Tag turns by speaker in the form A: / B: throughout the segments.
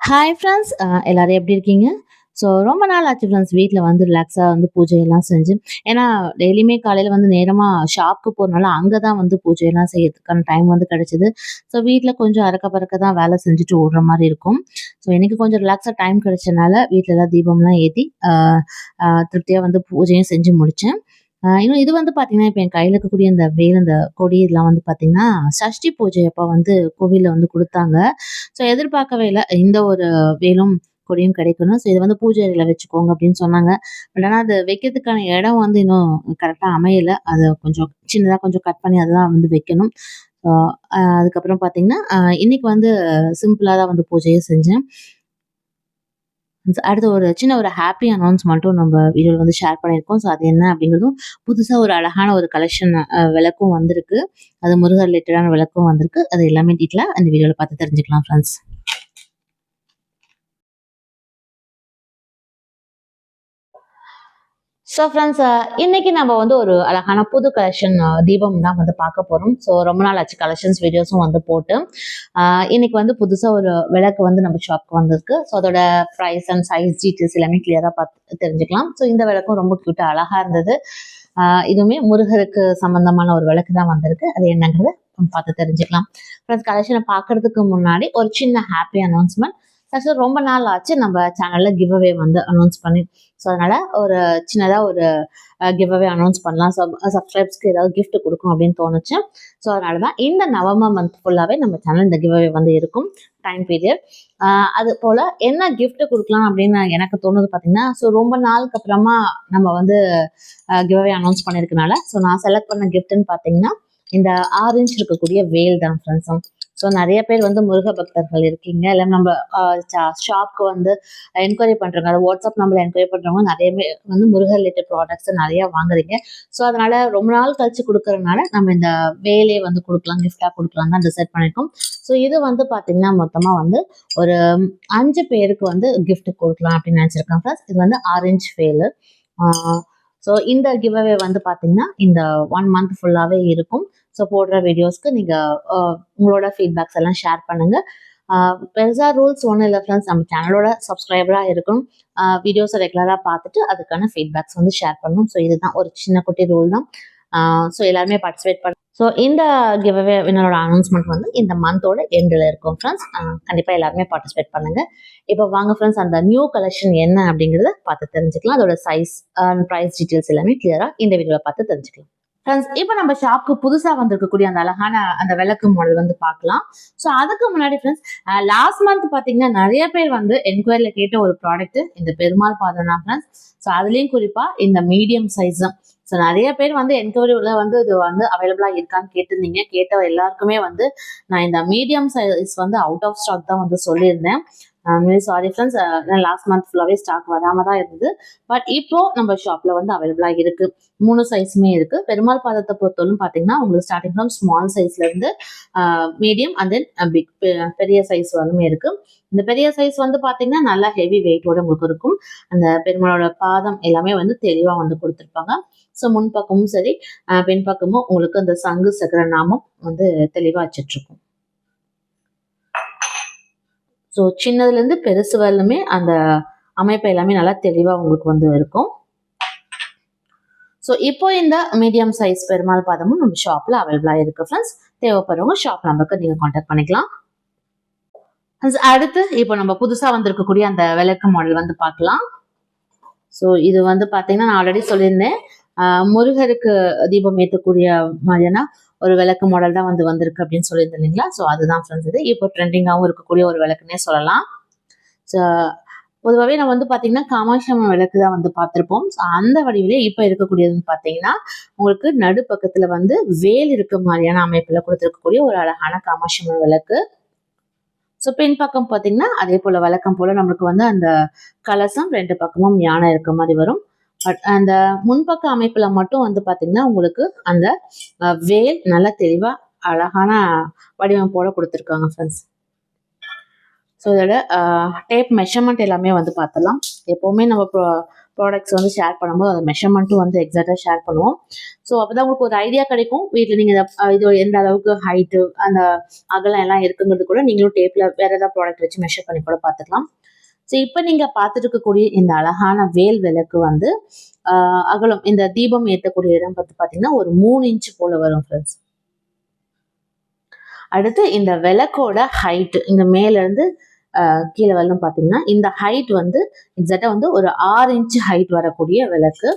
A: Hi friends, எல்லாரும் எப்படி இருக்கீங்க? ஸோ ரொம்ப நாள் ஆச்சு ஃப்ரெண்ட்ஸ் வீட்டில் வந்து ரிலாக்ஸாக வந்து பூஜையெல்லாம் செஞ்சு. ஏன்னா டெய்லியுமே காலையில் வந்து நேரமாக ஷாப்புக்கு போகிறனால அங்கே தான் வந்து பூஜையெல்லாம் செய்யறதுக்கான டைம் வந்து கிடைச்சிது. ஸோ வீட்டில் கொஞ்சம் அறக்க பறக்க தான் வேலை செஞ்சுட்டு ஓடுற மாதிரி இருக்கும். ஸோ எனக்கு கொஞ்சம் ரிலாக்ஸாக டைம் கிடைச்சனால வீட்டில் எல்லாம் தீபம்லாம் ஏற்றி திருப்தியாக வந்து பூஜையும் செஞ்சு முடித்தேன். இன்னும் இது வந்து பார்த்தீங்கன்னா, இப்போ என் கையில இருக்கக்கூடிய இந்த வேல், இந்த கொடி இதெல்லாம் வந்து பார்த்தீங்கன்னா, சஷ்டி பூஜை அப்போ வந்து கோவில்ல வந்து குடுத்தாங்க. ஸோ எதிர்பார்க்கவே இல்ல. இந்த ஒரு வேலும், கொடியும் கிடைக்கணும். ஸோ இத வந்து பூஜை அறையில வச்சுக்கோங்க அப்படின்னு சொன்னாங்க. பட் ஆனா அது வைக்கிறதுக்கான இடம் வந்து இன்னும் கரெக்ட்டா அமையல. அத கொஞ்சம் சின்னதா கொஞ்சம் கட் பண்ணி அததான் வந்து வைக்கணும். ஸோ அதுக்கப்புறம் பார்த்தீங்கன்னா, இன்னைக்கு வந்து சிம்பிளா தான் வந்து பூஜையே செஞ்சேன். அடுத்து ஒரு சின்ன ஒரு ஹாப்பி அனௌன்ஸ்மெண்ட்டும் நம்ம வீடியோல வந்து ஷேர் பண்ணியிருக்கோம். ஸோ அது என்ன அப்படிங்கிறதும், புதுசா ஒரு அழகான ஒரு கலெக்ஷன் விளக்கும் வந்திருக்கு. அது முருகர் ரிலேட்டடான விளக்கும் வந்திருக்கு. அது எல்லாமே டீட்டெயிலா அந்த வீடியோல பார்த்து தெரிஞ்சுக்கலாம் ஃப்ரெண்ட்ஸ். ஸோ ஃப்ரெண்ட்ஸ், இன்னைக்கு நம்ம வந்து ஒரு அழகான புது கலெக்ஷன் தீபம் தான் வந்து பார்க்க போறோம். ஸோ ரொம்ப நாள் ஆச்சு கலெக்ஷன்ஸ் வீடியோஸும் வந்து போட்டு. இன்னைக்கு வந்து புதுசா ஒரு விளக்கு வந்து நம்ம ஷாப்க்கு வந்திருக்கு. ஸோ அதோட ப்ரைஸ் அண்ட் சைஸ் டீட்டெயில்ஸ் எல்லாமே கிளியரா பார்த்து தெரிஞ்சுக்கலாம். ஸோ இந்த விளக்கும் ரொம்ப கியூட்டா அழகா இருந்தது. இதுவுமே முருகருக்கு சம்பந்தமான ஒரு விளக்கு தான் வந்திருக்கு. அது என்னங்கிறத பார்த்து தெரிஞ்சுக்கலாம். ஃப்ரெண்ட்ஸ், கலெக்ஷனை பார்க்கறதுக்கு முன்னாடி ஒரு சின்ன ஹாப்பி அனௌன்ஸ்மெண்ட். ஆக்சுவலாக ரொம்ப நாள் ஆச்சு நம்ம சேனல்ல கிவ் அவே வந்து அனௌன்ஸ் பண்ணி. ஸோ அதனால ஒரு சின்னதாக ஒரு கிவ் அவே அனௌன்ஸ் பண்ணலாம். சப்ஸ்கிரைப்ஸ்க்கு ஏதாவது கிஃப்ட் கொடுக்கணும் அப்படின்னு தோணுச்சு. ஸோ அதனால தான் இந்த நவம்பர் மந்த் ஃபுல்லாகவே நம்ம சேனல் இந்த கிவ் அவே வந்து இருக்கும், டைம் பீரியட். அது போல் என்ன கிஃப்ட் கொடுக்கலாம் அப்படின்னு எனக்கு தோணுது பார்த்தீங்கன்னா, ஸோ ரொம்ப நாளுக்கு அப்புறமா நம்ம வந்து கிவ் அவே அனௌன்ஸ் பண்ணியிருக்கனால, ஸோ நான் செலக்ட் பண்ண கிஃப்ட்னு பார்த்தீங்கன்னா இந்த ஆரஞ்சு இருக்கக்கூடிய வேல் தான் ஃப்ரெண்ட்ஸும். ஸோ நிறைய பேர் வந்து முருக பக்தர்கள் இருக்கீங்க. இல்லை நம்ம ஷாப்க்கு வந்து என்கொயரி பண்ணுறவங்க, அதை வாட்ஸ்அப் நம்பரில் என்கொயரி பண்ணுறவங்க நிறைய பேர் வந்து முருகர் ரிலேட்டட் ப்ராடக்ட்ஸ் நிறையா வாங்குறீங்க. ஸோ அதனால ரொம்ப நாள் கழிச்சு கொடுக்கறதுனால நம்ம இந்த வேலையை வந்து கொடுக்கலாம், கிஃப்டாக கொடுக்கலாம் தான் டிசைட் பண்ணியிருக்கோம். ஸோ இது வந்து பார்த்தீங்கன்னா மொத்தமாக வந்து ஒரு 5 பேருக்கு வந்து கிஃப்ட் கொடுக்கலாம் அப்படின்னு நினச்சிருக்கேன் ஃப்ரெண்ட்ஸ். இது வந்து ஆரஞ்சு வேலு. ஸோ இந்த கிவ் அவே வந்து பார்த்தீங்கன்னா இந்த 1 மந்த் ஃபுல்லாகவே இருக்கும். ஸோ போடுற வீடியோஸ்க்கு நீங்கள் உங்களோட ஃபீட்பேக்ஸ் எல்லாம் ஷேர் பண்ணுங்கள். பெருசாக ரூல்ஸ் ஒன்றும் இல்லை ஃப்ரெண்ட்ஸ். நம்ம சேனலோட சப்ஸ்கிரைபராக இருக்கணும், வீடியோஸை ரெகுலராக பார்த்துட்டு அதுக்கான ஃபீட்பேக்ஸ் வந்து ஷேர் பண்ணணும். ஸோ இதுதான் ஒரு சின்ன குட்டி ரூல் தான். ஸோ எல்லாருமே பார்ட்டிசிபேட் பண்ண. ஸோ இந்த கிவ் அவே வின்னரோட அனௌன்ஸ்மெண்ட் வந்து இந்த மந்தோட எண்டில் இருக்கும் ஃப்ரெண்ட்ஸ். கண்டிப்பாக எல்லாருமே பார்ட்டிசிபேட் பண்ணுங்க. இப்போ வாங்க ஃப்ரெண்ட்ஸ், அந்த நியூ கலெக்ஷன் என்ன அப்படிங்கிறத பார்த்து தெரிஞ்சுக்கலாம். அதோட சைஸ் அண்ட் ப்ரைஸ் டீட்டெயில்ஸ் எல்லாமே கிளியராக இந்த வீடியோவில் பார்த்து தெரிஞ்சுக்கலாம். ஃப்ரெண்ட்ஸ், இப்போ நம்ம ஷாப்க்கு புதுசாக வந்திருக்கக்கூடிய அந்த அழகான அந்த விளக்கு மாடல் வந்து பார்க்கலாம். ஸோ அதுக்கு முன்னாடி ஃப்ரெண்ட்ஸ், லாஸ்ட் மந்த் பார்த்தீங்கன்னா நிறைய பேர் வந்து என்கொயரியில் கேட்ட ஒரு ப்ராடக்ட் இந்த பெருமாள் பாதம் தான் ஃப்ரெண்ட்ஸ். ஸோ அதுலேயும் குறிப்பாக இந்த மீடியம் சைஸ் தான். ஸோ நிறைய பேர் வந்து என்கொயரியில் வந்து இது வந்து அவைலபிளாக இருக்கான்னு கேட்டிருந்தீங்க. கேட்ட எல்லாருக்குமே வந்து நான் இந்த மீடியம் சைஸ் வந்து அவுட் ஆஃப் ஸ்டாக் தான் வந்து சொல்லியிருந்தேன். சாரி ஃப்ரெண்ட்ஸ், லாஸ்ட் மந்த் ஃபுல்லாகவே ஸ்டாக் வராமல் தான் இருந்தது. பட் இப்போ நம்ம ஷாப்பில் வந்து அவைலபிளாக இருக்குது. 3 சைஸுமே இருக்குது. பெருமாள் பாதத்தை பொறுத்தவரைக்கும் பார்த்தீங்கன்னா உங்களுக்கு ஸ்டார்டிங் ஃப்ரம் ஸ்மால் சைஸ்லேருந்து மீடியம் அண்ட் தென் பிக் பெரிய சைஸ் வரலுமே இருக்குது. இந்த பெரிய சைஸ் வந்து பார்த்தீங்கன்னா நல்லா ஹெவி வெயிட்டோட உங்களுக்கு இருக்கும். அந்த பெருமாளோட பாதம் எல்லாமே வந்து தெளிவாக வந்து கொடுத்துருப்பாங்க. ஸோ முன்பக்கமும் சரி பின்பக்கமும் உங்களுக்கு அந்த சங்கு சக்கர நாமம் வந்து தெளிவாக வச்சிட்ருக்கும். ஸோ சின்னதுலேருந்து பெருசு வரலுமே அந்த அமைப்பு எல்லாமே நல்லா தெளிவாக உங்களுக்கு வந்து இருக்கும். ஸோ இப்போ இந்த மீடியம் சைஸ் பெருமாள் பாதமும் நம்ம ஷாப்பில் அவைலபிளாக இருக்குது ஃப்ரெண்ட்ஸ். தேவைப்படுறவங்க ஷாப் நம்பருக்கு நீங்கள் கான்டாக்ட் பண்ணிக்கலாம். அடுத்து இப்போ நம்ம புதுசாக வந்திருக்கக்கூடிய அந்த விளக்கு மாடல் வந்து பார்க்கலாம். ஸோ இது வந்து பார்த்தீங்கன்னா நான் ஆல்ரெடி சொல்லியிருந்தேன், முருகருக்கு தீபம் ஏற்றக்கூடிய மாதிரியான ஒரு விளக்கு மாடல் தான் வந்து வந்திருக்கு அப்படின்னு சொல்லியிருந்தேன் இல்லைங்களா. ஸோ அதுதான் ஃப்ரெண்ட்ஸ், இது இப்போ ட்ரெண்டிங்காகவும் இருக்கக்கூடிய ஒரு விளக்குன்னே சொல்லலாம். ஸோ பொதுவாகவே நம்ம வந்து பார்த்தீங்கன்னா காமாட்சி அம்மன் விளக்கு தான் வந்து பார்த்துருப்போம். ஸோ அந்த வடிவிலே இப்போ இருக்கக்கூடியதுன்னு பார்த்தீங்கன்னா உங்களுக்கு நடுப்பக்கத்தில் வந்து வேல் இருக்க மாதிரியான அமைப்பில் கொடுத்துருக்கக்கூடிய ஒரு அழகான காமாட்சி அம்மன் விளக்கு. ஸோ பின்பக்கம் பார்த்தீங்கன்னா அதே போல் வழக்கம் போல் நம்மளுக்கு வந்து அந்த கலசம் 2 பக்கமும் யானை இருக்க மாதிரி வரும். பட் அந்த முன்பக்க அமைப்பில் மட்டும் வந்து பார்த்தீங்கன்னா உங்களுக்கு அந்த வேல் நல்ல தெளிவாக அழகான வடிவமைப்போட கொடுத்துருக்காங்க ஃப்ரெண்ட்ஸ். ஸோ இதோட டேப் மெஷர்மெண்ட் எல்லாமே வந்து பார்த்துலாம். எப்போவுமே நம்ம ப்ராடக்ட்ஸ் வந்து ஷேர் பண்ணும்போது அது மெஷர்மெண்ட்டும் வந்து எக்ஸாக்டாக ஷேர் பண்ணுவோம். ஸோ அப்போ தான் உங்களுக்கு ஒரு ஐடியா கிடைக்கும். வீட்டில் நீங்கள் இது எந்த அளவுக்கு ஹைட்டு அந்த அகலம் எல்லாம் இருக்குங்கிறது கூட நீங்களும் டேப்பில் வேறு ஏதாவது ப்ராடக்ட் வச்சு மெஷர் பண்ணி கூட பார்த்துக்கலாம். ஸோ இப்போ நீங்கள் பார்த்துட்டு இருக்கக்கூடிய இந்த அழகான வேல் விளக்கு வந்து அகலம் இந்த தீபம் ஏற்றக்கூடிய இடம் பார்த்து பார்த்தீங்கன்னா ஒரு 3 இன்ச்சு போல வரும் ஃப்ரெண்ட்ஸ். அடுத்து இந்த விளக்கோட ஹைட் இந்த மேலேருந்து கீழே வரலும் பார்த்தீங்கன்னா இந்த ஹைட் வந்து எக்ஸாக்டாக வந்து ஒரு 6 இன்ச்சு ஹைட் வரக்கூடிய விளக்கு.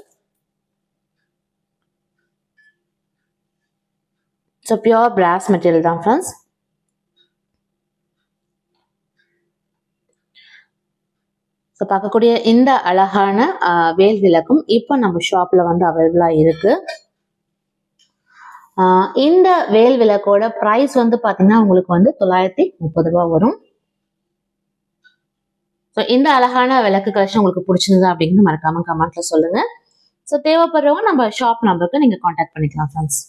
A: ஸோ பியோர் பிராஸ் மெட்டீரியல் தான் ஃப்ரெண்ட்ஸ். ஸோ பார்க்கக்கூடிய இந்த அழகான வேல் விளக்கும் இப்போ நம்ம ஷாப்பில் வந்து அவைலபிளாக இருக்கு. இந்த வேல் விளக்கோட ப்ரைஸ் வந்து பார்த்தீங்கன்னா உங்களுக்கு வந்து 930 ரூபா வரும். ஸோ இந்த அழகான விளக்கு கலெக்ஷன் உங்களுக்கு பிடிச்சிருந்தா அப்படிங்கிறது மறக்காம கமெண்ட்ல சொல்லுங்க. ஸோ தேவைப்படுறவங்க நம்ம ஷாப் நம்பருக்கு நீங்கள் காண்டாக்ட் பண்ணிக்கலாம் ஃப்ரெண்ட்ஸ்.